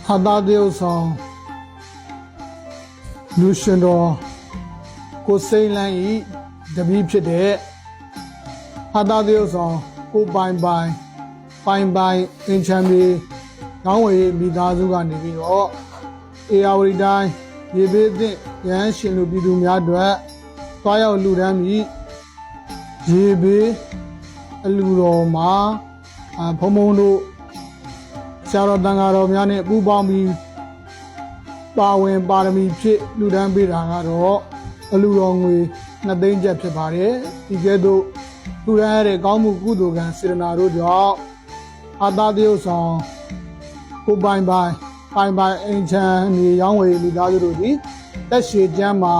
ဟာတာတရုတ်ဆောင်လူရှင်တော်ကိုစိန်လန်းဤတပည့်ဖြစ်တဲ့ဟာတာတရုတ်ဆောင်ကိုပိုင်အင်ချမ်းမြေကောင်းဝေမိသားစုကနေပြီးတော့အေယာဝတီတိုင်းရေဘေးသင့်ရဟန်းရှင်လူပြည်သူများအတွက်တွားရောက်လူဒန်းပြီးရေဘေးအလူတော်မှာဘုံဘုံတို့ဆရာတော်တန်ဃာတော်များနဲ့ပူးပေါင်းပြီးပါဝင်ပါရမီဖြစ်လူဒန်းပေးတာကတော့အလူတော်ငွေ2 သိန်းကျပ်ဖြစ်ပါတယ်ဒီကဲ့သို့လူဒန်းရတဲ့ကောင်းမှုကုသိုလ်ကံစေတနာတို့ကြောင့်အာသာတရုတ်ဆောင်ကိုပိုင်အင်ချမ်းမြေရောင်းဝယ်မိသားစုတို့သည်တက်ရှည်ကျမ်းမှာ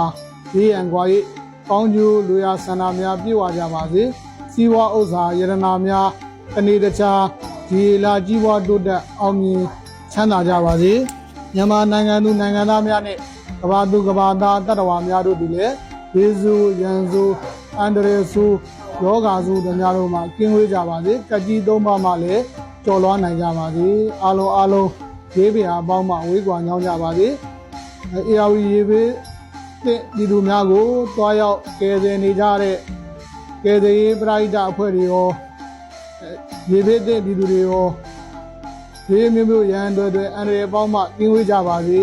ရေးရန်ကွာ၍ကောင်းကျိုးလူရဆန္ဒများပြည့်ဝကြပါစေစီးပွားဥစ္စာယရနာများအနေတခြားဒီလာကြီးပွားတိုးတက်အောင်မြင်ချမ်းသာကြပါစေမြန်မာနိုင်ငံသူနိုင်ငံသားများနဲ့ကမ္ဘာသူကမ္ဘာသားတတ္တဝါများတို့သည်လည်းဘေးစုရန်စုအန္တရာယ်စုယောဂါစုတို့များတို့မှာကင်းဝေးကြပါစေကကြီးသုံးပါးမှလည်းကျော်လွှားနိုင်ကြပါစေအားလုံးရေးပြအပေါင်းမှဝေးကွာညောင်းကြပါစေအေယာဝီရေးပေးတဲ့ဒီလူများကိုတွားရောက်ကယ်ဆယ်နေကြတဲ့ကယ်ဆယ်ရေးပရိဒအဖွဲ့တွေရောရေးပေးတဲ့ဒီလူတွေရောဒီမျိုးရန်တွေအန္တရာယ်ပေါင်းမှကင်းဝေးကြပါစေ